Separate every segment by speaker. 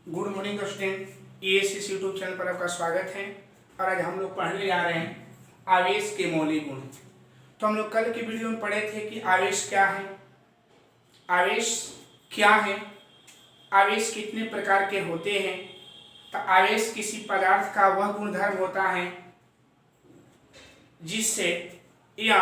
Speaker 1: Good morning student, ESC YouTube channel पर आपका स्वागत है। और आज हम लोग पढ़ने जा रहे हैं आवेश के मौलिक गुण। तो हम लोग कल की वीडियो में पढ़े थे कि आवेश क्या है, आवेश क्या है, आवेश कितने प्रकार के होते हैं। तो आवेश किसी पदार्थ का वह गुणधर्म होता है जिससे या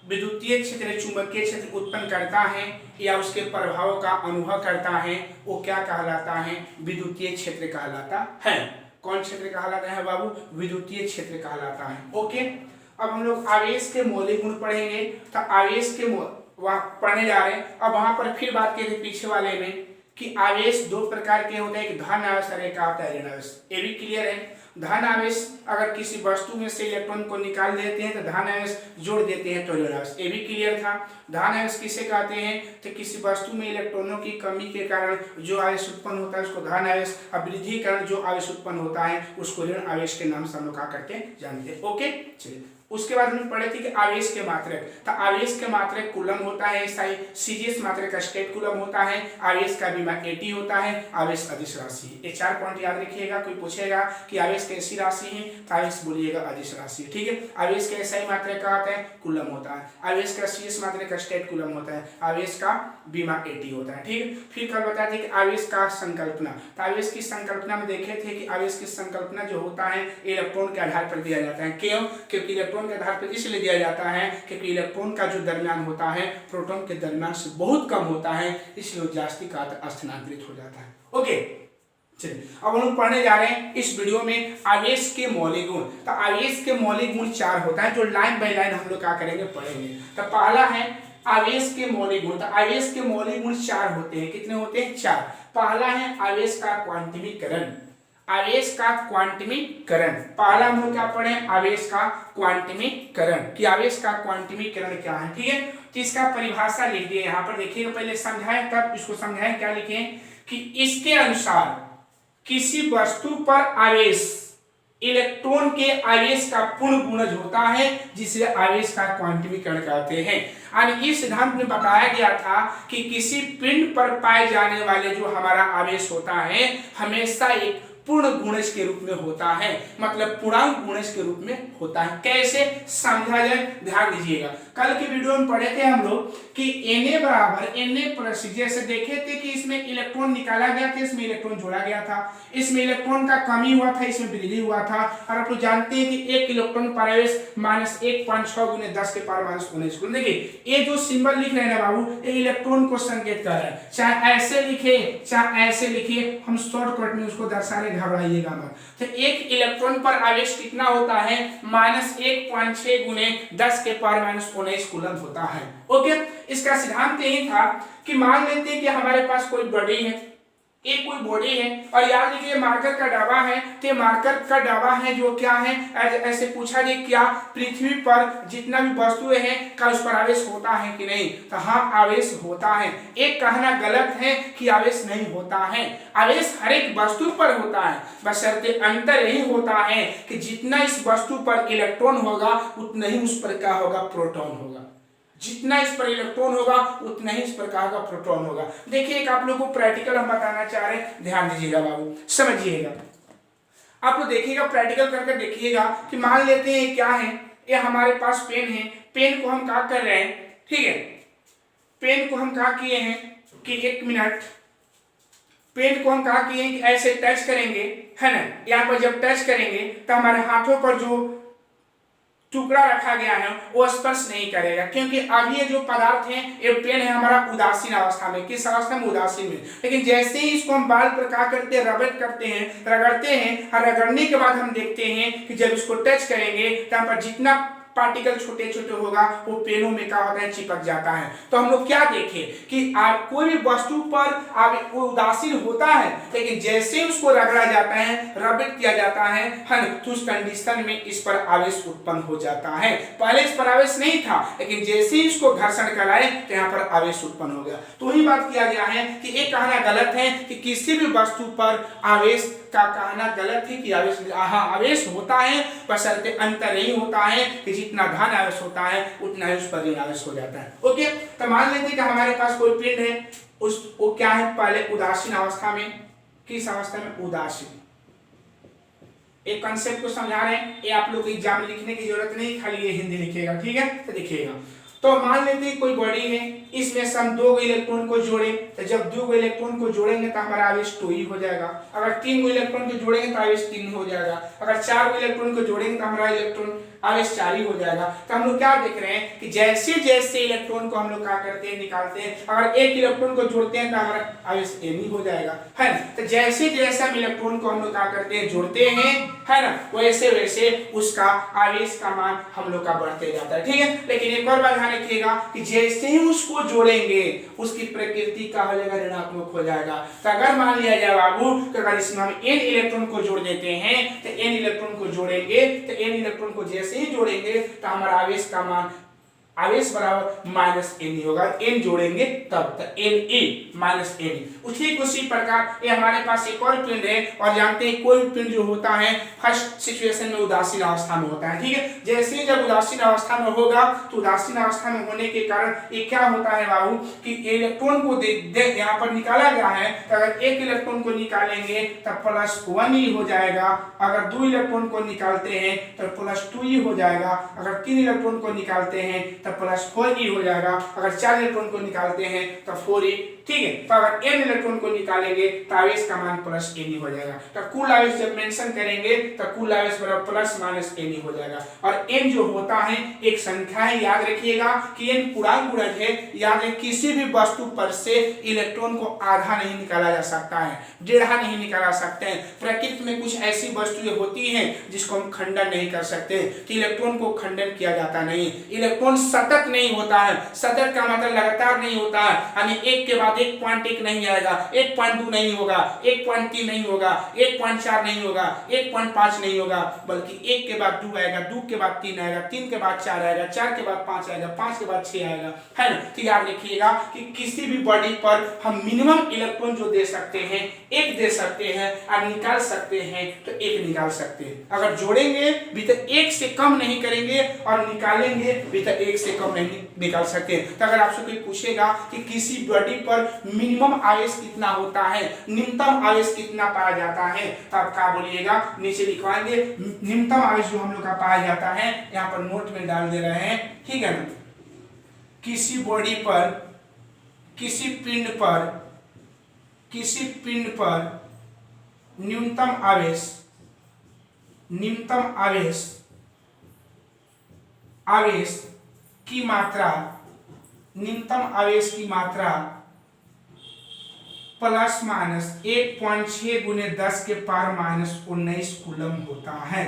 Speaker 1: विद्युतीय क्षेत्र चुंबकीय क्षेत्र उत्पन्न करता है या उसके प्रभाव का अनुभव करता है, वो क्या कहलाता है? विद्युतीय क्षेत्र कहलाता है। कौन क्षेत्र कहलाता है बाबू? विद्युतीय क्षेत्र कहलाता है। ओके, अब हम लोग आवेश के मौलिक गुण पढ़ेंगे। तो आवेश के वहाँ पढ़ने जा रहे हैं। अब वहां पर फिर बात की थी पीछे वाले में कि आवेश दो प्रकार के होते हैं, एक धन आवेश और एक आता है ऋण आवेश। ये भी क्लियर है। धन आवेश अगर किसी वस्तु में से इलेक्ट्रॉन को निकाल देते हैं तो धन आवेश जोड़ देते हैं तो ऋण आवेश। ये भी क्लियर था। धन आवेश किसे कहते हैं? तो किसी वस्तु में इलेक्ट्रॉनों की कमी के कारण जो आवेश उत्पन्न होता है उसको धन आवेश, और वृद्धि के कारण जो आवेश उत्पन्न होता है उसको ऋण आवेश के नाम से हम लोग क्या करते हैं जानते हैं। ओके, चलिए उसके बाद हम पढ़े थे कि आवेश के मात्रक। तो आवेश के मात्रक कूलम होता है, सीजीएस मात्रक का स्टेट कूलम होता है, आवेश का बीमा एटी होता है, आवेश अदिश राशि है। ये 4 पॉइंट याद रखिएगा। कोई पूछेगा कि आवेश कैसी राशि है तो आवेश बोलिएगा अदिश राशि। ठीक है। आवेश का एसआई मात्रक का होता है कूलम होता है, आवेश का सीएस मात्रक का स्टेट कूलम होता है, आवेश का बीमा एटी होता है। ठीक है। फिर कल बताया था कि आवेश का संकल्पना। तो आवेश की संकल्पना में देखे थे कि आवेश की संकल्पना जो होता है इलेक्ट्रॉन के आधार पर दिया जाता है। क्यों? क्योंकि इलेक्ट्रॉन के आधार पर इसलिए दिया जाता है क्योंकि इलेक्ट्रॉन का जो दरम्यान होता है प्रोटॉन के दरम्यान से बहुत कम होता है, इसलिए जास्ती का स्थानांतरित हो जाता है। ओके, चलिए अब हम लोग पढ़ने जा रहे हैं इस वीडियो में आवेश के मौलिक गुण। तो आवेश के मौलिक गुण 4 होता है जो लाइन बाय लाइन हम लोग क्या करेंगे पढ़ेंगे। तो पहला है आवेश के मौलिक गुण। तो आवेश के मौलिक गुण 4 होते हैं। कितने होते हैं? 4। पहला है आवेश का क्वांटमीकरण। आवेश का क्वांटमीकरण पहला हम लोग क्या पढ़े? आवेश का क्वांटमीकरण कि आवेश का क्वांटमीकरण क्या है। ठीक है। तो इसका परिभाषा लिख दिए यहाँ पर, देखिएगा पहले समझाएं तब इसको समझाएं। क्या लिखे कि इसके अनुसार किसी वस्तु पर आवेश इलेक्ट्रॉन के आवेश का पूर्ण गुणज होता है जिसे आवेश का क्वांटमीकरण कहते हैं। और इस सिद्धांत में बताया गया था कि किसी पिंड पर पाए जाने वाले जो हमारा आवेश होता है हमेशा एक पूर्ण गुणज के रूप में होता है, मतलब पूर्णांक गुणज के रूप में होता है। कैसे समझा जाए ध्यान दीजिएगा। कल के वीडियो में पढ़े थे हम लोग कि Na बराबर Na प्लस, जैसे देखे थे कि इसमें इलेक्ट्रॉन निकाला गया था, इसमें इलेक्ट्रॉन जोड़ा गया था, इसमें इलेक्ट्रॉन का कमी हुआ था, इसमें वृद्धि हुआ था। और आप लोग जानते हैं कि 1 इलेक्ट्रॉन पर आवेश -1.6 × 10 के पावर -19। देखिए ये जो सिंबल लिख रहे हैं ना बाबू, ये इलेक्ट्रॉन को संकेत कर रहा है। चाहे ऐसे लिखे चाहे ऐसे लिखिए, हम शॉर्टकट में उसको दर्शा रहे, घबराइएगा मत। तो 1 इलेक्ट्रॉन पर आवेश कितना होता है? -1.6 × 10 के पावर -19 कूलम होता है। ओके, इसका सिद्धांत यही था कि मान लेते हैं कि हमारे पास कोई बॉडी है, एक कोई बॉडी है, और याद रखिए मार्कर का डब्बा है। तो मार्कर का डब्बा है जो क्या है, ऐसे पूछा जाए क्या पृथ्वी पर जितना भी वस्तुएं हैं क्या उस पर आवेश होता है कि नहीं? तो हाँ, आवेश होता है। एक कहना गलत है कि आवेश नहीं होता है। आवेश हर एक वस्तु पर होता है, बशर्ते अंतर यही होता है कि जितना इस वस्तु पर इलेक्ट्रॉन होगा उतना ही उस पर क्या होगा? प्रोटॉन होगा। जितना इस पर इलेक्ट्रॉन होगा उतना ही इस प्रकार का प्रोटॉन होगा। देखिए एक आप लोगों को प्रैक्टिकल हम बताना चाह रहे हैं, ध्यान दीजिएगा बाबू, समझिएगा। आप लोग देखिएगा, प्रैक्टिकल करके देखिएगा कि मान लेते हैं क्या है, ये हमारे पास पेन है। पेन को हम क्या कर रहे हैं? ठीक है, पेन को हम क्या किए हैं कि 1 मिनट, पेन को हम क्या किए हैं कि ऐसे टच करेंगे, है ना। यहाँ पर जब टच करेंगे तो हमारे हाथों पर जो टुकड़ा रखा गया है वो स्पर्श नहीं करेगा, क्योंकि अभी ये जो पदार्थ है ये पेन है हमारा उदासीन अवस्था में। किस अवस्था में? उदासीन में। लेकिन जैसे ही इसको हम बाल पर क्या करते हैं? रबड़ करते हैं, रगड़ते हैं, और रगड़ने के बाद हम देखते हैं कि जब इसको टच करेंगे तो यहाँ पर जितना पार्टिकल छोटे छोटे होगा वो पेनों में क्या होता है? चिपक जाता है। तो हम लोग क्या देखें कि कोई भी वस्तु पर वो उदासीन होता है, लेकिन जैसे उसको रगड़ा जाता है, रबड़ किया जाता है, तो उस कंडीशन में इस पर आवेश उत्पन्न हो जाता है। पहले इस पर आवेश नहीं था, लेकिन जैसे ही इसको घर्षण कराए तो यहाँ पर आवेश उत्पन्न हो गया। तो वही बात किया गया है कि एक कहना गलत है कि किसी भी वस्तु पर आवेश का कहना गलत है कि आवेश, हाँ आवेश होता है, बशर्ते अंतर नहीं होता है कि जितना धन आवेश होता है उतना ही उस पर ऋण आवेश हो जाता है। ओके, तो मान लेते हैं कि हमारे पास कोई पिंड है, उस वो क्या है? पहले उदासीन अवस्था में, किस अवस्था में? उदासीन। एक कंसेप्ट को समझा रहे हैं, ये आप लोग को एग्जाम में लिखने की जरूरत नहीं, खाली ये हिंदी लिखिएगा, ठीक है? तो देखिएगा, तो मान लेते हैं कोई बॉडी है, इसमें से हम 2 इलेक्ट्रॉन को जोड़े, तो जब 2 इलेक्ट्रॉन को जोड़ेंगे तो हमारा आवेश 2 ही हो जाएगा। अगर 3 इलेक्ट्रॉन को जोड़ेंगे तो आवेश 3 हो जाएगा। अगर 4 इलेक्ट्रॉन को जोड़ेंगे तो हमारा इलेक्ट्रॉन आवेश 4 ही हो जाएगा। तो हम लोग क्या देख रहे हैं कि जैसे जैसे इलेक्ट्रॉन को हम लोग क्या करते हैं, निकालते हैं, अगर 1 इलेक्ट्रॉन को जोड़ते हैं तो हमारा आवेश n ही हो जाएगा, है ना? तो जैसे जैसे हम इलेक्ट्रॉन को हम लोग क्या करते हैं, जोड़ते हैं, है ना, वैसे वैसे उसका आवेश का मान हम लोग का बढ़ते जाता है, ठीक है? लेकिन एक और बात ध्यान रखिएगा कि जैसे ही उसको जोड़ेंगे उसकी प्रकृति का हो जाएगा, ऋणात्मक हो जाएगा। तो अगर मान लिया जाए बाबू कि अगर इसमें हम n इलेक्ट्रॉन को जोड़ देते हैं, तो n इलेक्ट्रॉन को जोड़ेंगे, तो n इलेक्ट्रॉन को जैसे ही जोड़ेंगे तो हमारा आवेश का मान, आवेश बराबर माइनस एन होगा, एन जोड़ेंगे तब तक एन ए माइनस एन। उसी प्रकार ये हमारे पास एक और पिंड है, और जानते हैं कोई पिंड जो होता है फर्स्ट सिचुएशन में उदासीन अवस्था में होता है, ठीक है? जैसे ही जब उदासीन अवस्था में होगा तो उदासीन अवस्था में होने के कारण ये क्या होता है बाबू कि इलेक्ट्रॉन को यहाँ पर निकाला गया है, तो अगर 1 इलेक्ट्रॉन को निकालेंगे तब +1 ही हो जाएगा। अगर 2 इलेक्ट्रॉन को निकालते हैं तो +2 ही हो जाएगा। अगर 3 इलेक्ट्रॉन को निकालते हैं तो +4 ही हो जाएगा। अगर 4 इलेक्ट्रॉन को निकालते हैं तो 4 ही, ठीक है? तो अगर n इलेक्ट्रॉन को निकालेंगे तो आवेश का मान +n ही हो जाएगा। तो कुल आवेश जब मेंशन करेंगे तो कुल आवेश बराबर +-n ही हो जाएगा। और n जो होता है एक संख्या है, याद रखिएगा कि n पूर्णांक गुणज है। याद है किसी भी वस्तु पर से इलेक्ट्रॉन को आधा नहीं निकाला जा सकता है, डेढ़ा नहीं निकाला सकते हैं। प्रकृति में कुछ ऐसी वस्तुएं होती हैं जिसको हम खंडन नहीं कर सकते, तो इलेक्ट्रॉन को खंडन किया जाता नहीं। इलेक्ट्रॉन सतत नहीं होता है, सतत का मतलब लगातार नहीं होता है, यानी एक के बाद 1.1 नहीं आएगा, 1.2 नहीं होगा, 1.3 नहीं होगा, 1.4 नहीं होगा, 1.5 नहीं होगा, बल्कि 1 के बाद 2 आएगा, 2 के बाद 3 आएगा, 3 के बाद 4 आएगा, 4 के बाद 5 आएगा, 5 के बाद 6 आएगा, है ना? तो याद रखिएगा कि किसी भी बॉडी पर हम मिनिमम इलेक्ट्रॉन जो दे सकते हैं 1 दे सकते हैं, और निकाल सकते हैं तो 1 निकाल सकते हैं। अगर जोड़ेंगे भी तो 1 से कम नहीं करेंगे, और निकालेंगे भी तो 1 से कम नहीं निकाल सकते। तो अगर आपसे कोई पूछेगा कि किसी बॉडी पर मिनिमम आवेश कितना होता है, न्यूनतम आवेश कितना पाया जाता है, तो आप क्या बोलिएगा, नीचे लिखवाएंगे। न्यूनतम आवेश जो हम लोग का पाया जाता है यहाँ पर नोट में डाल दे रहे हैं, ठीक है ना? किसी बॉडी पर, किसी पिंड पर न्यूनतम आवेश की मात्रा, न्यूनतम आवेश की मात्रा ±1.6 × 10⁻⁻19 कूलम होता है।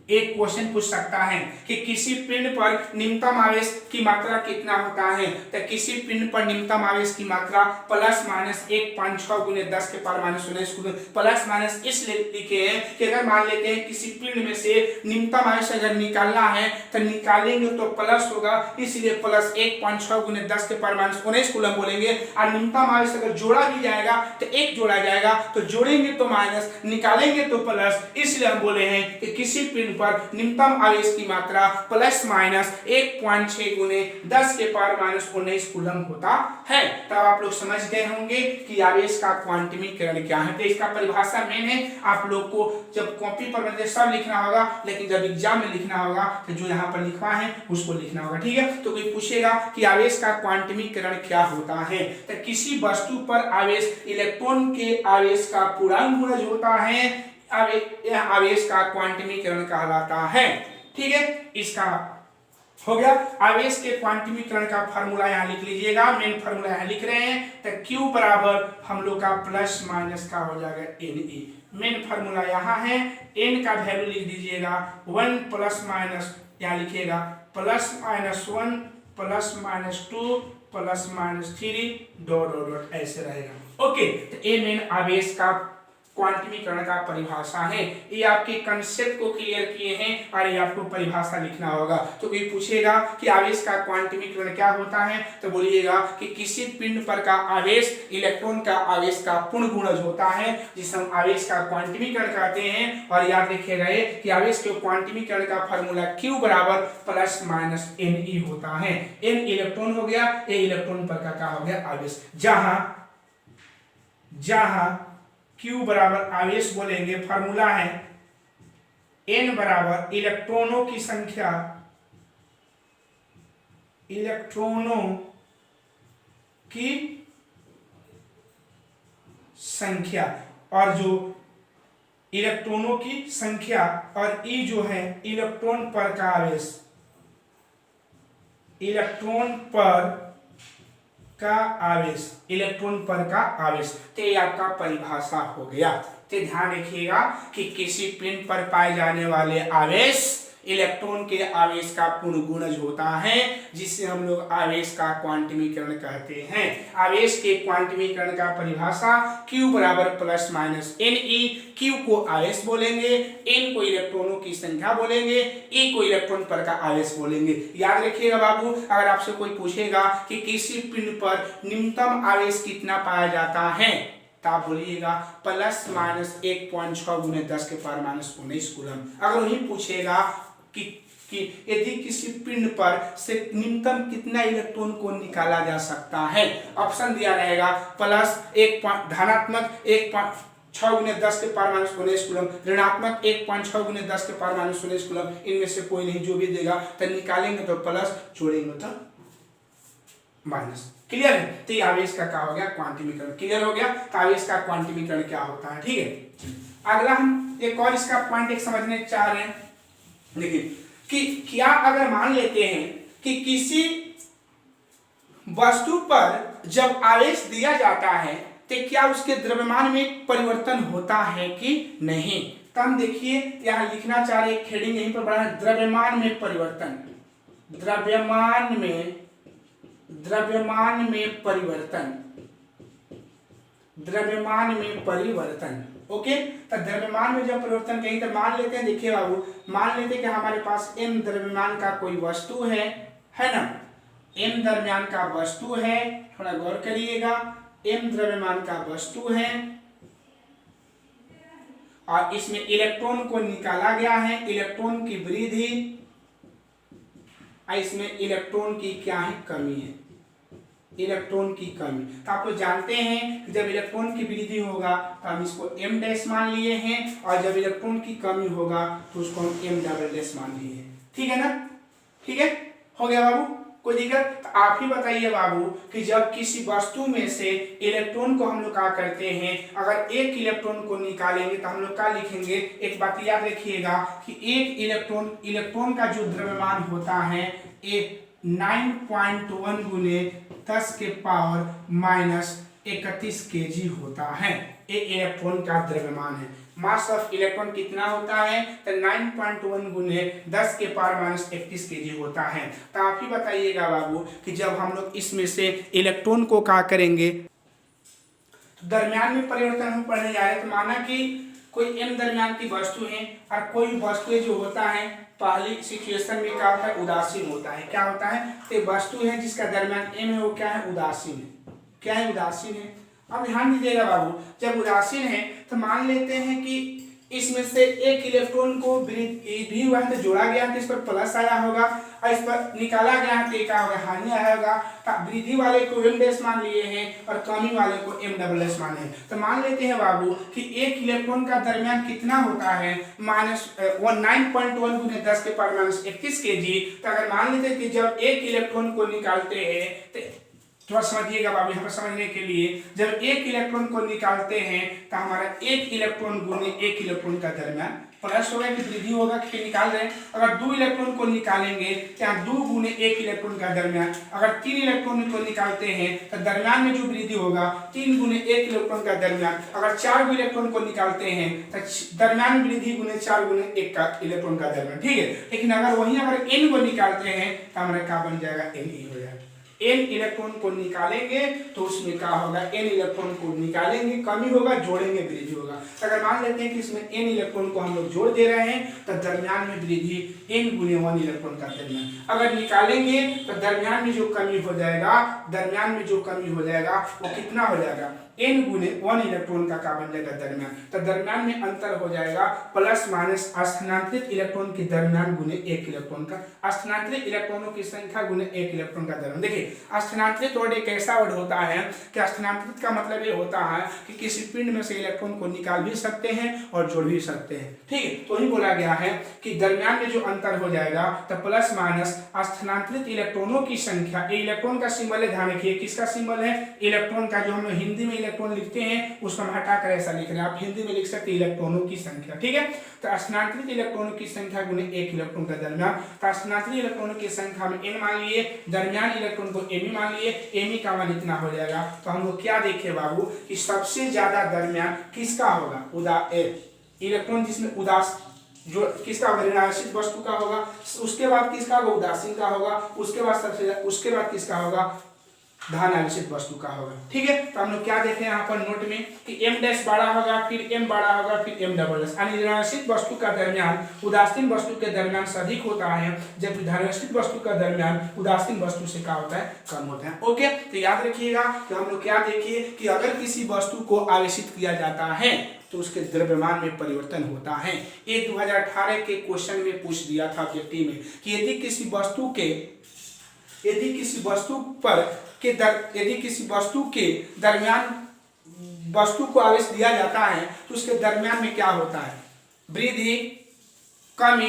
Speaker 1: एक क्वेश्चन पूछ सकता है कि किसी पिंड पर न्यूनतम आवेश की मात्रा कितना होता है, तो किसी पिंड पर न्यूनतम आवेश की मात्रा ±1.6 × 10⁻⁻19 कूलम। प्लस माइनस इसलिए लिखे हैं कि अगर मान लेते हैं किसी पिंड में से न्यूनतम आवेश अगर निकालना है तो निकालेंगे तो प्लस होगा, इसलिए +1.6 × 10⁻⁻19 कूलम बोलेंगे। और न्यूनतम आवेश अगर जोड़ा भी जाएगा तो 1 जोड़ा जाएगा, तो जोड़ेंगे तो माइनस, निकालेंगे तो प्लस, इसलिए हम बोले हैं कि किसी पिंड पर न्यूनतम आवेश की मात्रा ±1.6 × 10⁻⁻19 कूलम होता है। तब आप लोग समझ गए होंगे कि आवेश का क्वांटमीकरण क्या है। तो इसका परिभाषा मेन है, आप लोग को जब कॉपी पर मतलब सब लिखना होगा, लेकिन जब एग्जाम में लिखना होगा तो जो यहाँ पर लिखवा है उसको लिखना होगा, ठीक है? तो कोई पूछेगा कि आवेश का क्वांटमीकरण क्या होता है, तो किसी वस्तु पर आवेश इलेक्ट्रॉन के आवेश का पूर्णांक गुणज होता है, आवेश का क्वांटमीकरण कहलाता है, ठीक है? इसका हो गया। आवेश के क्वांटमीकरण का फार्मूला यहाँ लिख लीजिएगा, मेन फार्मूला यहाँ लिख रहे हैं, तो Q बराबर हम लोग का प्लस माइनस का हो जाएगा Ne। मेन फार्मूला यहाँ है, n का वैल्यू लिख दीजिएगा 1 ± यहाँ लिखिएगा +-1 +-2 +-3 ... ऐसे रहेगा। ओके, तो ये मेन आवेश का क्वांटमीकरण का परिभाषा है। ये आपके कंसेप्ट को क्लियर किए हैं और ये आपको परिभाषा लिखना होगा। तो कोई पूछेगा कि आवेश का क्वांटमीकरण क्या होता है, तो बोलिएगा कि किसी पिंड पर का आवेश इलेक्ट्रॉन का आवेश का पूर्ण गुणज होता है, जिसे हम आवेश का क्वांटमीकरण कहते हैं। और याद रखिएगा कि आवेश के क्वांटमीकरण का फार्मूला Q बराबर ±Ne होता है। n इलेक्ट्रॉन हो गया, a इलेक्ट्रॉन पर का क्या हो गया, आवेश। जहां Q बराबर आवेश बोलेंगे, फॉर्मूला है N बराबर इलेक्ट्रॉनों की संख्या, इलेक्ट्रॉनों की संख्या, और जो इलेक्ट्रॉनों की संख्या और E जो है इलेक्ट्रॉन पर का आवेश, इलेक्ट्रॉन पर का आवेश, इलेक्ट्रॉन पर का आवेश। तो ये आपका परिभाषा हो गया। तो ध्यान रखिएगा कि किसी पिंड पर पाए जाने वाले आवेश इलेक्ट्रॉन के आवेश का पूर्ण गुणज होता है, जिसे हम लोग आवेश का क्वांटमीकरण कहते हैं। आवेश के क्वांटमीकरण का परिभाषा Q बराबर प्लस माइनस Ne। Q को आवेश बोलेंगे, N को इलेक्ट्रॉनों की संख्या बोलेंगे, E को इलेक्ट्रॉन पर का आवेश बोलेंगे। याद रखिएगा बाबू, अगर आपसे कोई पूछेगा कि किसी पिंड पर न्यूनतम आवेश कितना पाया जाता है, तो आप बोलिएगा प्लस माइनस 1.6 गुने 10 के पावर माइनस 19 कूलम। अगर वही पूछेगा कि यदि किसी पिंड पर से न्यूनतम कितना इलेक्ट्रॉन को निकाला जा सकता है, ऑप्शन दिया रहेगा प्लस धनात्मक 1.6 गुने 10 के पावर माइनस 19 कूलम, ऋणात्मक 1.6 गुने 10 के पावर माइनस 19 कूलम। इनमें से कोई नहीं, जो भी देगा तो निकालेंगे तो प्लस, जोड़ेंगे तो माइनस। क्लियर है? तो ये आवेश का क्या हो गया, क्वांटमीकरण। क्लियर हो गया? तो आवेश का क्वांटमीकरण क्या होता है। ठीक है, अगला हम एक और इसका पॉइंट एक समझने चाह रहे हैं। देखिए कि क्या अगर मान लेते हैं कि किसी वस्तु पर जब आवेश दिया जाता है तो क्या उसके द्रव्यमान में परिवर्तन होता है कि नहीं। तो हम देखिए यहां लिखना चाह रहे, हेडिंग यहीं पर बड़ा है, द्रव्यमान में परिवर्तन, द्रव्यमान में परिवर्तन, द्रव्यमान में परिवर्तन। ओके, तो द्रव्यमान में जब परिवर्तन कहीं, तो मान लेते हैं, देखिए बाबू, मान लेते हैं कि हमारे पास m द्रव्यमान का कोई वस्तु है ना, m द्रव्यमान का वस्तु है, थोड़ा गौर करिएगा, m द्रव्यमान का वस्तु है और इसमें इलेक्ट्रॉन को निकाला गया है, इलेक्ट्रॉन की वृद्धि, इसमें इलेक्ट्रॉन की क्या है, कमी है, इलेक्ट्रॉन की कमी। तो आप लोग जानते हैं कि जब इलेक्ट्रॉन की वृद्धि होगा तो हम इसको m डैश मान लिए हैं, और जब इलेक्ट्रॉन की कमी होगा तो उसको हम m डबल डैश मान लिए हैं। ठीक है ना, ठीक है, हो गया बाबू, कोई दिक्कत। तो आप ही बताइए बाबू कि जब किसी वस्तु में से इलेक्ट्रॉन को हम लोग क्या करते हैं, अगर एक इलेक्ट्रॉन को निकालेंगे तो हम लोग क्या लिखेंगे, एक बात याद रखिएगा कि एक इलेक्ट्रॉन का जो द्रव्यमान होता है एक 9.1 गुने 10 के पावर माइनस 31 kg होता है। एक इलेक्ट्रॉन का द्रव्यमान है, मास ऑफ इलेक्ट्रॉन कितना होता है, तो 9.1 गुने 10 के पावर माइनस 31 kg होता है। तो आप ही बताइएगा बाबू कि जब हम लोग इसमें से इलेक्ट्रॉन को क्या करेंगे, तो दरम्यान में परिवर्तन हम पढ़ने जा रहे हैं। तो माना कि कोई m दरम्यान की वस्तु है और कोई वस्तु जो होता है पहली सिचुएशन में क्या होता है, उदासीन होता है। क्या होता है, तो वस्तु है जिसका दरम्यान m है, वो क्या है, उदासीन है। क्या है, उदासीन है। अब ध्यान दीजिएगा बाबू, जब उदासीन है तो मान लेते हैं कि इसमें से एक इलेक्ट्रॉन को वृद्धि हुआ है तो जोड़ा गया है तो इस पर प्लस आया होगा, और इस पर निकाला गया है तो क्या होगा, हानि आया होगा। तो वृद्धि वाले को m डैश मान लिए हैं और कमी वाले को m डबल डैश माने हैं। तो मान लेते हैं बाबू कि एक इलेक्ट्रॉन का दरम्यान कितना होता है, माइनस 9.1 गुने 10 के पावर माइनस 31 kg। तो अगर मान लेते हैं कि जब एक इलेक्ट्रॉन को निकालते हैं, तो थोड़ा समझिएगा बाबू, यहाँ पर समझने के लिए, जब एक इलेक्ट्रॉन को निकालते हैं तो हमारा एक इलेक्ट्रॉन गुने एक इलेक्ट्रॉन का दरम्यान प्लस होगा कि वृद्धि होगा कि निकाल रहे हैं। अगर 2 इलेक्ट्रॉन को निकालेंगे तो यहाँ 2 गुने 1 इलेक्ट्रॉन का दरम्यान, अगर 3 इलेक्ट्रॉन को निकालते हैं तो दरम्यान में जो वृद्धि होगा 3 गुने 1 इलेक्ट्रॉन का दरम्यान, अगर 4 इलेक्ट्रॉन को निकालते हैं तो दरम्यान वृद्धि गुने 4 गुने 1 का इलेक्ट्रॉन का दरम्यान। ठीक है, लेकिन अगर वहीं अगर n को निकालते हैं तो हमारा क्या बन जाएगा, Ne हो जाएगा। n इलेक्ट्रॉन को निकालेंगे तो उसमें क्या होगा, n इलेक्ट्रॉन को निकालेंगे, कमी होगा, जोड़ेंगे, वृद्धि होगा। तो अगर मान लेते हैं कि इसमें n इलेक्ट्रॉन को हम लोग जोड़ दे रहे हैं तो दरम्यान में वृद्धि n गुने 1 इलेक्ट्रॉन का दरम्यान। अगर निकालेंगे तो दरम्यान में जो कमी हो जाएगा, दरम्यान में जो कमी हो जाएगा वो कितना हो जाएगा, n गुने 1 इलेक्ट्रॉन का क्या बन जाएगा, दरम्यान। तो दरम्यान में अंतर हो जाएगा प्लस माइनस स्थानांतरित इलेक्ट्रॉन के दरम्यान गुने 1 इलेक्ट्रॉन का, स्थानांतरित इलेक्ट्रॉनों की संख्या गुने 1 इलेक्ट्रॉन का दरम्यान। देखिए स्थानांतरित वर्ड एक ऐसा वर्ड होता है कि स्थानांतरित का मतलब ये होता है कि किसी पिंड में से इलेक्ट्रॉन को निकाल भी सकते हैं और जोड़ भी सकते हैं। ठीक है, तो ही बोला गया है कि दरमियान में जो अंतर हो जाएगा तो प्लस माइनस स्थानांतरित इलेक्ट्रॉनों की संख्या, ये इलेक्ट्रॉन का सिंबल है, ध्यान रखिए किसका सिंबल है, इलेक्ट्रॉन का। जो हम हिंदी में इलेक्ट्रॉन लिखते हैं उसको हम हटाकर ऐसा लिख रहे हैं, आप हिंदी में लिख सकते हैं इलेक्ट्रॉनों की संख्या। ठीक है, तो स्थानांतरित इलेक्ट्रॉनों की संख्या गुने एक इलेक्ट्रॉन का दरमियान, तो स्थानांतरित इलेक्ट्रॉनों की संख्या में n मान लिए, दरमियान इलेक्ट्रॉन को m मान लिए, m का मान इतना हो जाएगा। तो हम लोग क्या देखे बाबू कि सबसे ज्यादा दरमियान किसका होगा, इलेक्ट्रॉन जिसमें उदास जो किसका होगा, ऋणावेशित वस्तु का होगा, उसके बाद किसका होगा, उदासीन का होगा, उसके बाद किसका होगा, धनावेशित वस्तु का होगा। ठीक है, तो हम लोग क्या देखें यहाँ पर नोट में कि m डैश बड़ा होगा, फिर m बड़ा होगा, फिर m डबल डैश, यानी ऋणावेशित वस्तु का दरमियान उदासीन वस्तु के दरमियान से अधिक होता है, जबकि धनावेशित वस्तु का दरमियान उदासीन वस्तु से क्या होता है, कम होता है। ओके, तो याद रखिएगा कि हम लोग क्या देखिए कि अगर किसी वस्तु को आवेशित किया जाता है तो उसके द्रव्यमान में परिवर्तन होता है। ये 2018 के क्वेश्चन में पूछ दिया था ऑब्जेक्टिव में कि यदि किसी वस्तु के दरमियान वस्तु को आवेश दिया जाता है तो उसके दरमियान में क्या होता है, वृद्धि, कमी,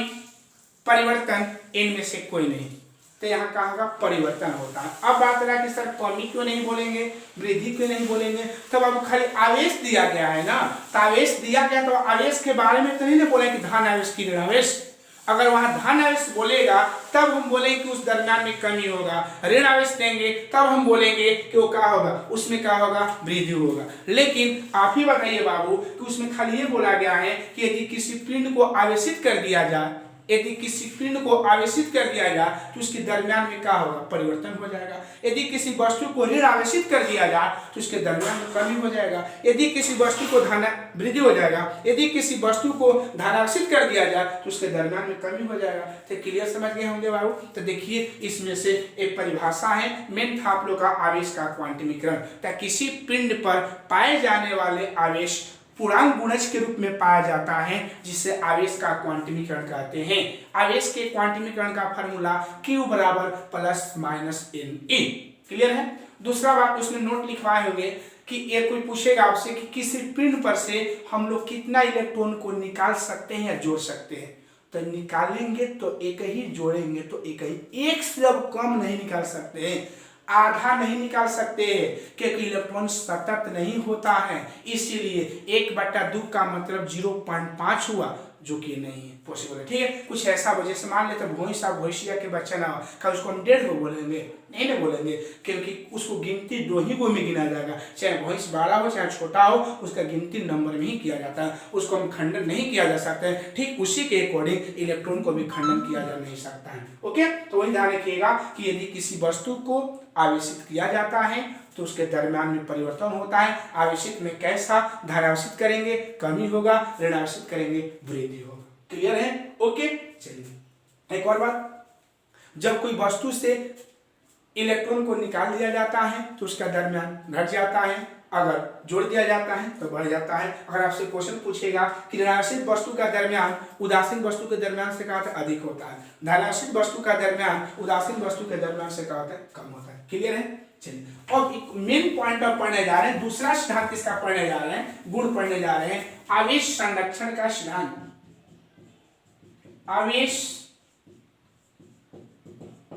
Speaker 1: परिवर्तन, इनमें से कोई नहीं। तो यहाँ क्या होगा, परिवर्तन होता है। अब बात रहा कि सर कमी क्यों नहीं बोलेंगे, वृद्धि क्यों नहीं बोलेंगे, तब अब खाली आवेश दिया गया है ना, तो आवेश दिया गया तो आवेश के बारे में तो नहीं ना बोले कि धन आवेश की ऋणावेश। अगर वहां धन आवेश बोलेगा तब हम बोलेंगे कि उस दरमियान में कमी होगा, ऋण आवेश देंगे तब हम बोलेंगे कि वो क्या होगा, उसमें क्या होगा, वृद्धि होगा। लेकिन आप ही बताइए बाबू कि उसमें खाली ये बोला गया है कि यदि किसी पिंड को आवेशित कर दिया जाए, यदि किसी पिंड को आवेशित कर दिया जाए तो उसके दरमियान में क्या होगा, परिवर्तन हो जाएगा। यदि किसी वस्तु को ऋण आवेशित कर दिया जाए तो उसके दरमियान में कमी हो जाएगा। यदि किसी वस्तु को वृद्धि हो जाएगा, यदि किसी वस्तु को धनावेशित कर दिया जाए तो उसके दरमियान में कमी हो जाएगा। तो क्लियर समझ गए होंगे बाबू। तो देखिए इसमें से एक परिभाषा है, मेन था आप लोग का आवेश का क्वांटमीकरण। तो किसी पिंड पर पाए जाने वाले आवेश पूर्णांक गुणज के रूप में पाया जाता है, जिसे आवेश का क्वांटमीकरण कहते हैं। आवेश के क्वांटमीकरण का फार्मूला Q बराबर प्लस माइनस Ne। क्लियर है। दूसरा बात उसमें नोट लिखवाए होंगे कि ये कोई पूछेगा आपसे कि किसी पिंड पर से हम लोग कितना इलेक्ट्रॉन को निकाल सकते हैं या जोड़ सकते हैं, तो निकालेंगे तो एक ही, जोड़ेंगे तो एक ही, एक से अब कम नहीं निकाल सकते हैं, आधा नहीं निकाल सकते क्योंकि इलेक्ट्रॉन सतत नहीं होता है, इसीलिए 1/2 का मतलब 0.5 हुआ, जो कि नहीं है पॉसिबल है। ठीक है, कुछ ऐसा हो जैसे मान लेते भैंस और भैंसिया के बच्चा ना हो, क्या उसको हम 1.5 बोलेंगे, नहीं ना बोलेंगे, क्योंकि उसको गिनती 2 ही गो में गिना जाएगा, चाहे भैंस बड़ा हो चाहे छोटा हो, उसका गिनती नंबर में ही किया जाता है, उसको हम खंडन नहीं किया जा सकता है। ठीक उसी के अकॉर्डिंग इलेक्ट्रॉन को भी खंडन किया जा नहीं सकता है। ओके, तो वही ध्यान रखिएगा कि यदि किसी वस्तु को आवेशित किया जाता है तो उसके दरमियान में परिवर्तन होता है। आवेशित में कैसा, धनावेशित करेंगे कमी होगा, ऋणावेशित करेंगे वृद्धि होगा। क्लियर है। ओके, चलिए एक और बात, जब कोई वस्तु से इलेक्ट्रॉन को निकाल दिया जाता है तो उसका दरमियान घट जाता है, अगर जोड़ दिया जाता है तो बढ़ जाता है। अगर आपसे क्वेश्चन पूछेगा कि ऋणावेशित वस्तु का दरमियान उदासीन वस्तु के दरमियान से क्या होता है, अधिक होता है, धनावेशित वस्तु का दरमियान उदासीन वस्तु के दरमियान से क्या होता है, कम होता है। क्लियर है। चलिए अब एक मेन पॉइंट ऑफ पढ़ने जा रहे हैं, दूसरा सिद्धांत किसका पढ़ने जा रहे हैं, गुण पढ़ने जा रहे हैं, आवेश संरक्षण का सिद्धांत। आवेश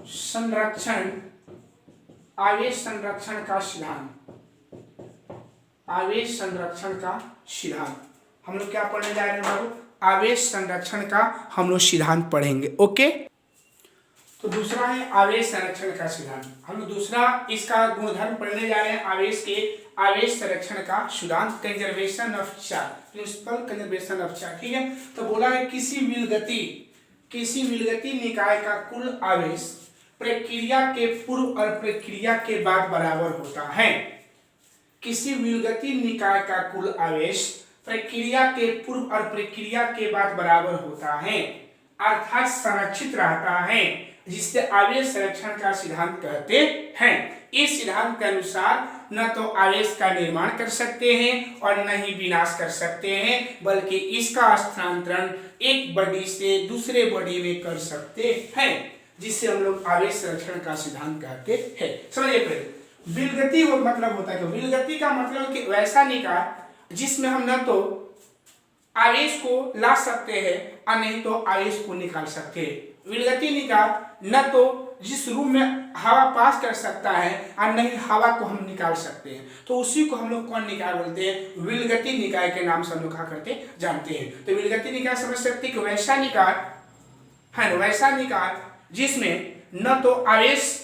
Speaker 1: संरक्षण, आवेश संरक्षण का सिद्धांत, आवेश संरक्षण का सिद्धांत हम लोग क्या पढ़ने जा रहे हैं बाबू, आवेश संरक्षण का हम लोग सिद्धांत पढ़ेंगे। ओके, तो दूसरा है आवेश संरक्षण का सिद्धांत। हम लोग दूसरा इसका गुणधर्म पढ़ने जा रहे हैं, आवेश के आवेश संरक्षण का सिद्धांत, conservation of charge, principle conservation of charge. ठीक है, तो बोला है किसी विलगती निकाय का कुल आवेश प्रक्रिया के पूर्व और प्रक्रिया के बाद बराबर होता है। किसी विलगती निकाय का कुल आवेश प्रक्रिया के पूर्व और प्रक्रिया के बाद बराबर होता है, अर्थात संरक्षित रहता है, जिससे आवेश संरक्षण का सिद्धांत कहते हैं। इस सिद्धांत के अनुसार न तो आवेश का निर्माण कर सकते हैं और न ही विनाश कर सकते हैं, बल्कि इसका स्थानांतरण एक बॉडी से दूसरे बॉडी में कर सकते हैं। जिससे हम लोग आवेश संरक्षण का सिद्धांत कहते हैं। समझिए पहले विलगति वो मतलब होता है कि विलगति का मतलब कि वैसा निकाय जिसमें हम न तो आवेश को ला सकते हैं और नहीं तो आवेश को निकाल सकते हैं। विलगति निकाय न तो जिस रूम में हवा पास कर सकता है और नहीं हवा को हम निकाल सकते हैं, तो उसी को हम लोग कौन निकाय बोलते हैं? विलगति निकाय के नाम से हम लोग कहा करते जानते हैं। तो विलगति निकाय समझ सकते कि वैसा निकाय है ना, वैसा निकाय जिसमें न तो आवेश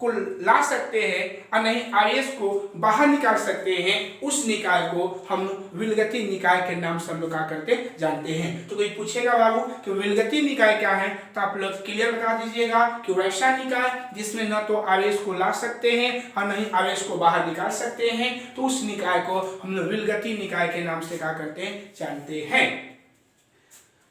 Speaker 1: को ला सकते हैं और नहीं आवेश को बाहर निकाल सकते हैं, उस निकाय को हम विलगति निकाय के नाम से हम लोग क्या करते जानते हैं। तो कोई पूछेगा बाबू कि विलगति निकाय क्या है, तो आप लोग क्लियर बता दीजिएगा कि वैसा निकाय जिसमें न तो आवेश को ला सकते हैं और नहीं आवेश को बाहर निकाल सकते हैं, तो उस निकाय को हम लोग विलगति निकाय के नाम से क्या करते जानते हैं।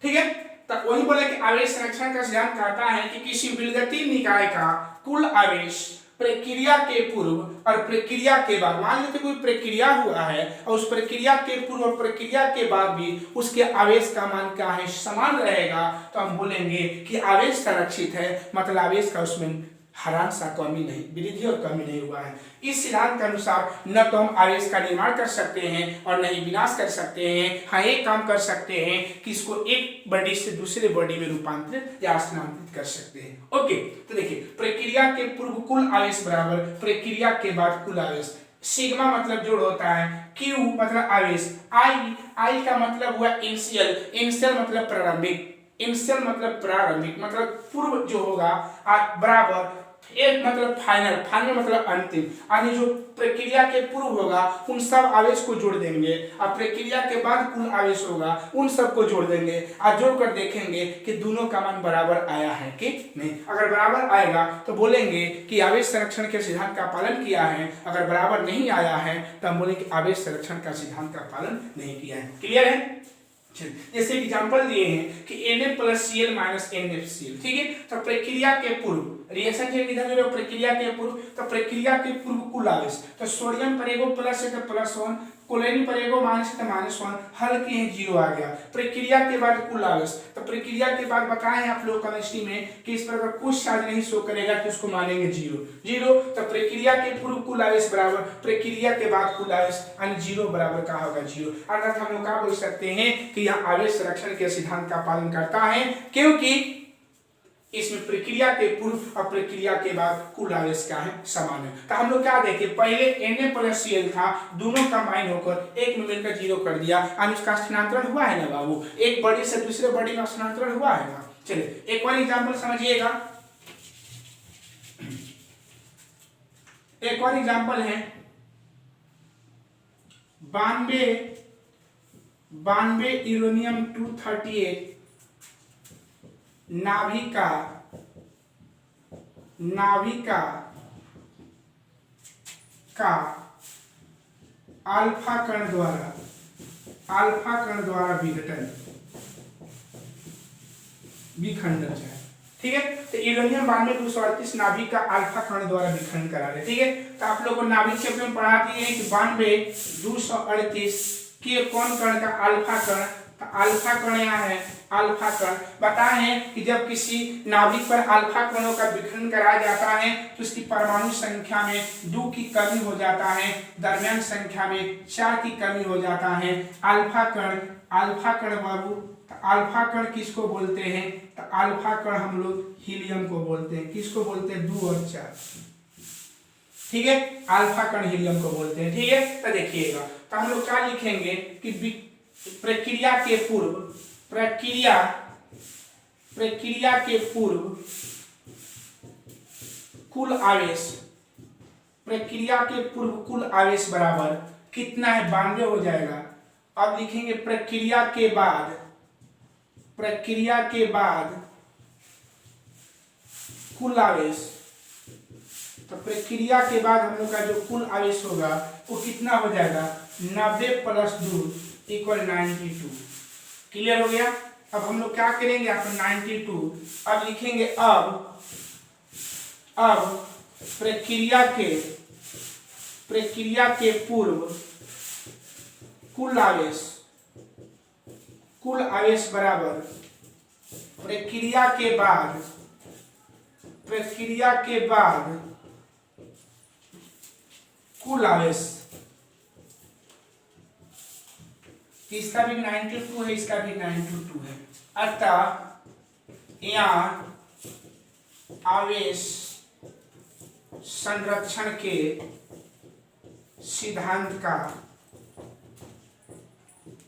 Speaker 1: ठीक है, तो वही बोले कि आवेश संरक्षण का सिद्धांत कहता है कि किसी विलगति निकाय का कुल आवेश प्रक्रिया के पूर्व और प्रक्रिया के बाद, मान लेते कोई प्रक्रिया हुआ है और उस प्रक्रिया के पूर्व और प्रक्रिया के बाद भी उसके आवेश का मान क्या है? समान रहेगा, तो हम बोलेंगे कि आवेश संरक्षित है, मतलब आवेश का उसमें हरान सा कमी नहीं, वृद्धि और कमी नहीं हुआ है। इस सिद्धांत के अनुसार न तो हम आवेश का निर्माण कर सकते हैं और न ही विनाश कर सकते हैं। हाँ, एक काम कर सकते हैं कि इसको एक बॉडी से दूसरे बॉडी में रूपांतरित या स्थानांतरित कर सकते हैं। ओके, तो देखिए प्रक्रिया के पूर्व कुल आवेश बराबर प्रक्रिया के बाद कुल आवेश। सिग्मा मतलब जोड़ होता है, Q मतलब आवेश, I का मतलब हुआ इनिशियल, इनिशियल मतलब प्रारंभिक, इनिशियल मतलब प्रारंभिक मतलब पूर्व जो होगा, बराबर एक मतलब फाइनल, फाइनल मतलब अंतिम, यानी जो प्रक्रिया के पूर्व होगा उन सब आवेश को जोड़ देंगे और प्रक्रिया के बाद कुल आवेश होगा उन सब को जोड़ देंगे और जोड़कर देखेंगे कि दोनों का मान बराबर आया है कि नहीं। अगर बराबर आएगा तो बोलेंगे कि आवेश संरक्षण के सिद्धांत का पालन किया है, अगर बराबर नहीं आया है तो हम बोलेंगे कि आवेश संरक्षण का सिद्धांत का पालन नहीं किया है। क्लियर है? जैसे एग्जांपल दिए हैं कि Na+Cl NaCl, ठीक है। तो प्रक्रिया के पूर्व रिएक्शन चेन इधर जो प्रक्रिया के पूर्व, तो प्रक्रिया के पूर्व कुल आवेश, तो सोडियम पर एगो प्लस है तो +1, क्लोरीन पर एगो माइनस है तो -1, हल किए 0 आ गया। प्रक्रिया के बाद कुल आवेश, तो प्रक्रिया के बाद बताए हैं आप लोग केमिस्ट्री में कि इस पर अगर कुछ चार्ज नहीं शो करेगा तो उसको मानेंगे 0। तो प्रक्रिया के पूर्व कुल आवेश बराबर प्रक्रिया के बाद कुल आवेश यानी 0 बराबर का होगा 0। अर्थात हम लोग क्या बोल सकते हैं कि यह आवेश संरक्षण के सिद्धांत का पालन करता है, क्योंकि इसमें प्रक्रिया के पूर्व और प्रक्रिया के बाद कुल आवेश क्या है? समान है। तो हम लोग क्या देखें, पहले Na+Cl था, दोनों कंबाइन होकर एक में मिलकर 0 कर दिया और उसका स्थानांतरण हुआ है ना बाबू, एक बॉडी से दूसरे बॉडी में स्थानांतरण हुआ है ना। चलिए एक और एग्जांपल समझिएगा, एक और एग्जांपल है 92 यूरेनियम 238 नाभिका का अल्फा कण द्वारा विखंडन है, ठीक है। तो यूरेनियम 92 नाभिक का अल्फा कण द्वारा विखंडन करा रहे, ठीक है। तो आप लोगों को नाभिक के में पढ़ा दिए हैं कि 92 के कौन कण का अल्फा कण, तो अल्फा कण यहाँ है, अल्फा कण बताए हैं कि जब किसी नाभिक पर अल्फा कणों का विखंडन कराया जाता है तो उसकी परमाणु संख्या में 2 की कमी हो जाता है, दरमियान संख्या में 4 की कमी हो जाता है। अल्फा कण बाबू, तो अल्फा कण किसको बोलते हैं? तो अल्फा कण हम लोग हीलियम को बोलते हैं। किसको बोलते हैं? 2 और 4, ठीक है। अल्फा कण हीलियम को बोलते हैं, ठीक है। तो देखिएगा, तो हम लोग क्या लिखेंगे कि प्रक्रिया के पूर्व कुल आवेश, प्रक्रिया के पूर्व कुल आवेश बराबर कितना है? 92 हो जाएगा। अब लिखेंगे प्रक्रिया के बाद कुल आवेश, तो प्रक्रिया के बाद हम लोग का जो कुल आवेश होगा वो कितना हो जाएगा? 90 + 2 = 92। क्लियर हो गया? अब हम लोग क्या करेंगे, यहाँ पर 92 अब लिखेंगे। अब प्रक्रिया के पूर्व कुल आवेश बराबर प्रक्रिया के बाद प्रक्रिया के बाद कुल आवेश, इसका भी 9 है, इसका भी 9 है। अतः यहाँ आवेश संरक्षण के सिद्धांत का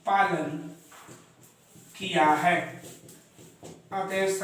Speaker 1: पालन किया है। आवेश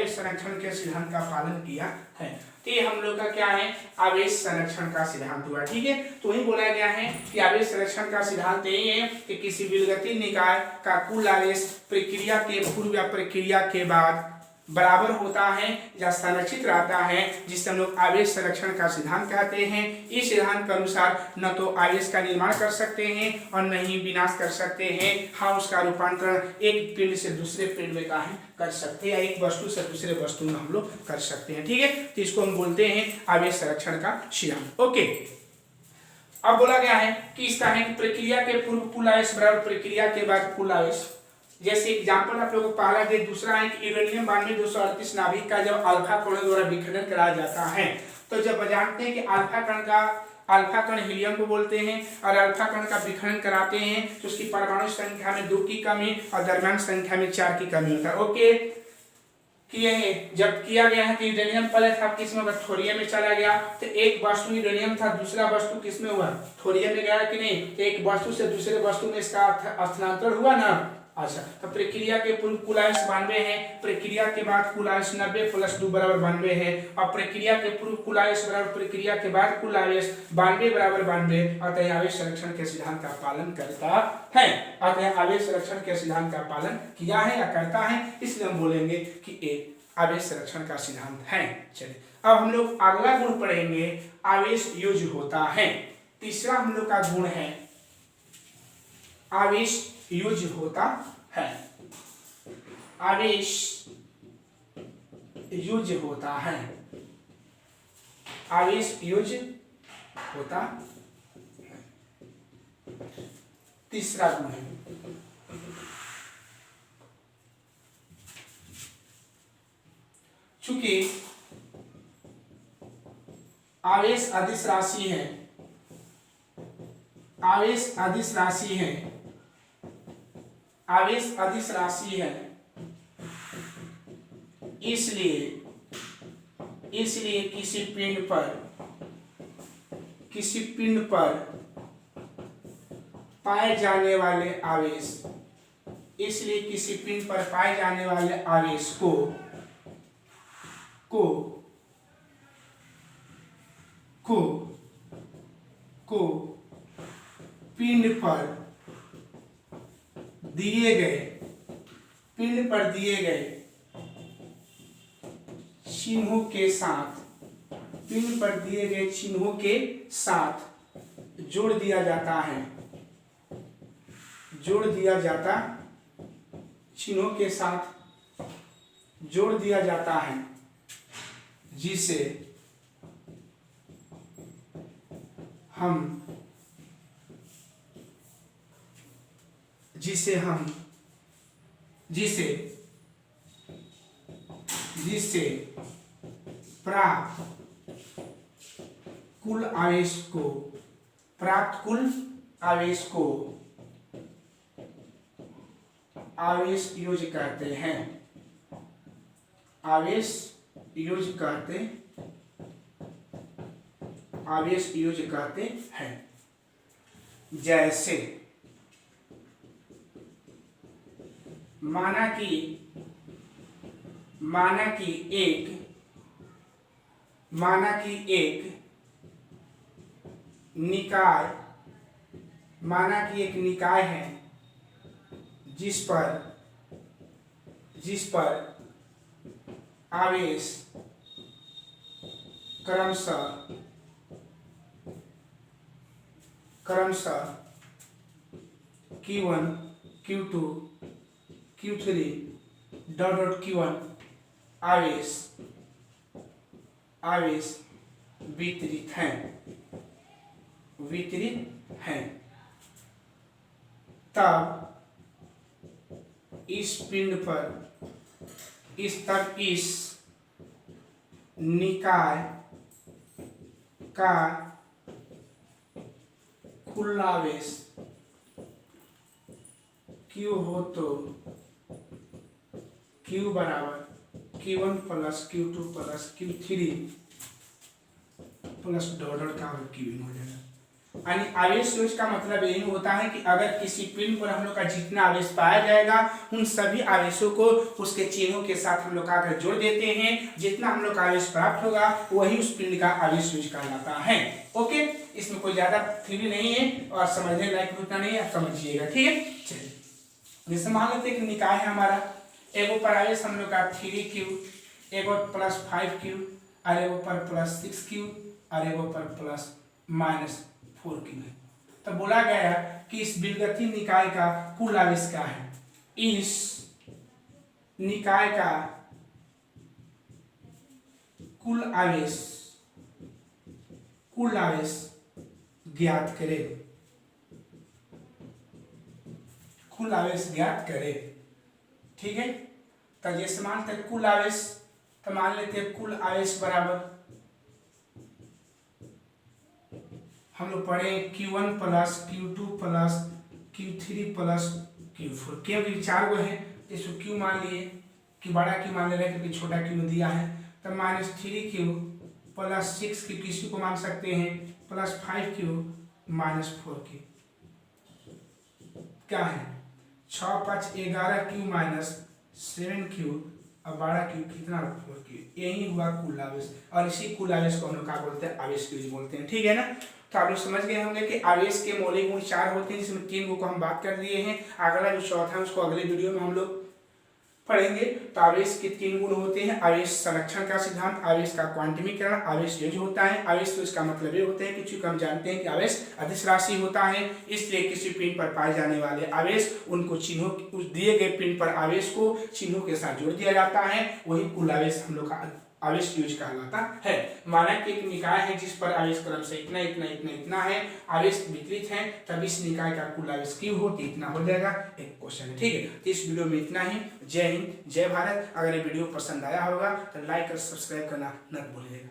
Speaker 1: संरक्षण के सिद्धांत का पालन किया है। तो ये हम लोग का क्या है, आवेश संरक्षण का सिद्धांत हुआ। ठीक है, तो वही बोला गया है कि आवेश संरक्षण का सिद्धांत यही है कि किसी विलगती निकाय का कुल आवेश प्रक्रिया के पूर्व या प्रक्रिया के बाद बराबर होता है या संरक्षित रहता है, जिसे हम लोग आवेश संरक्षण का सिद्धांत कहते हैं। इस सिद्धांत के अनुसार न तो आवेश का निर्माण कर सकते हैं और न ही विनाश कर सकते हैं। हाँ, उसका रूपांतरण एक पिंड से दूसरे पिंड में का है कर सकते हैं, या एक वस्तु से दूसरे वस्तु में हम लोग कर सकते हैं। ठीक है, तो इसको हम बोलते हैं आवेश संरक्षण का सिद्धांत। ओके, अब बोला गया है कि इसका है कि प्रक्रिया के पूर्व कुल आवेश बराबर प्रक्रिया के बाद कुल आवेश। जैसे एग्जाम्पल आप लोगों को पहला दे, दूसरा है कि यूरेनियम 9238 नाभिक का जब अल्फा कणों द्वारा विखंडन कराया जाता है, तो जब जानते हैं कि अल्फा कण हीलियम को बोलते हैं और अल्फा कण का विखंडन कराते हैं तो उसकी परमाणु संख्या में 2 की कमी और द्रव्यमान संख्या में 4 की कमी होता है। ओके, जब किया गया है कि यूरेनियम पहले था किसमें, थोरियम में चला गया, तो एक वस्तु यूरेनियम था, दूसरा वस्तु किसमें हुआ, थोरियम में गया कि नहीं, तो एक वस्तु से दूसरे वस्तु में इसका स्थानांतरण हुआ ना। अच्छा, तो प्रक्रिया के पूर्व कुल आवेश 92 है, प्रक्रिया के बाद कुल आवेश 90 + 2 = 92 है, और प्रक्रिया के पूर्व कुल आवेश बराबर प्रक्रिया के बाद कुल आवेश 92 = 92। अतः आवेश संरक्षण के सिद्धांत का पालन करता है। अतः आवेश संरक्षण के सिद्धांत का पालन किया है या करता है, इसलिए हम बोलेंगे कि एक आवेश संरक्षण का सिद्धांत है। चलिए, अब हम लोग अगला गुण पढ़ेंगे, आवेश युज होता है। तीसरा हम लोग का गुण है आवेश युज होता है। आवेश युज होता है, आवेश युज होता है। तीसरा गुण है चूंकि आवेश अदिश राशि है, आवेश अदिश राशि है, आवेश अदिश राशि है, इसलिए किसी पिंड पर पाए जाने वाले आवेश, इसलिए किसी पिंड पर पाए जाने वाले आवेश को पिंड पर दिए गए चिन्हों के साथ, पिंड पर दिए गए चिन्हों के साथ जोड़ दिया जाता है, चिन्हों के साथ जोड़ दिया जाता है, जिसे प्राप्त कुल आवेश युज कहते हैं। आवेश युज कहते हैं। जैसे माना कि एक निकाय है जिस पर आवेश क्रमशः Q1 Q2 Q3 Q1 आवेश वितरित हैं, तब इस निकाय का कुल आवेश Q हो तो Q बराबर Q1 plus Q2 plus Q3 plus dot dot का Qn हो जाएगा। यानी आवेश सोच का मतलब यही होता है कि अगर किसी पिंड पर हम लोग का जितना आवेश पाया जाएगा उन सभी आवेशों को उसके चिन्हों के साथ हम लोग आकर जोड़ देते हैं, जितना हम लोग का आवेश प्राप्त होगा वही उस पिंड का आवेश सोच कहलाता है। ओके, इसमें कोई ज्यादा थ्योरी नहीं है और समझने लायक उतना नहीं है, आप समझिएगा। ठीक है, चलिए जैसे मान लेते हैं कि निकाय है हमारा, एगो पर आवेश हम लोग का 3Q, एगो प्लस 5Q और एगो पर प्लस 6Q और एगो पर प्लस -4Q है। तो बोला गया कि इस विलगती निकाय का कुल आवेश क्या है। इस निकाय का कुल आवेश ज्ञात करें, कुल आवेश ज्ञात करें। ठीक है, तो जैसे मानते हैं कुल आवेश, तो मान लेते हैं कुल आवेश बराबर हम लोग पढ़े Q1 plus Q2 plus Q3 plus Q4, क्योंकि 4 गो है इसको Q मान लिए कि बड़ा Q मान ले रहे हैं क्योंकि छोटा Q दिया है। तो -3Q प्लस 6Q किसी को मान सकते हैं प्लस 5Q -4Q क्या है 6 5 11Q माइनस 7Q और 12Q कितना 4Q, यही हुआ कुल आवेश। और इसी कुल आवेश को हम लोग क्या बोलते हैं, आवेश क्यूज बोलते हैं। ठीक है ना, तो आप लोग समझ गए होंगे कि आवेश के मौलिक गुण 4 होते हैं, जिसमें 3 को हम बात कर दिए हैं। अगला जो चौथा है उसको अगले वीडियो में हम लोग पढ़ेंगे। तो आवेश के 3 गुण होते हैं, आवेश संरक्षण का सिद्धांत, आवेश का क्वांटमीकरण, आवेश योज्य होता है। आवेश तो इसका मतलब ये होता है कि चूंकि हम जानते हैं कि आवेश अदिश राशि होता है, इसलिए किसी पिंड पर पाए जाने वाले आवेश उनको चिन्हों, उस दिए गए पिंड पर आवेश को चिन्हों के साथ जोड़ दिया जाता है, वही कुल आवेश हम लोग का आवेश यूज कहलाता है। माना कि एक निकाय है जिस पर आवेश क्रम से इतना इतना इतना इतना है, आवेश विपरीत है, तब इस निकाय का कुल आवेश क्यों हो, इतना हो जाएगा। एक क्वेश्चन है। ठीक है, तो इस वीडियो में इतना ही। जय हिंद, जय भारत। अगर ये वीडियो पसंद आया होगा तो लाइक और सब्सक्राइब करना न भूलिएगा।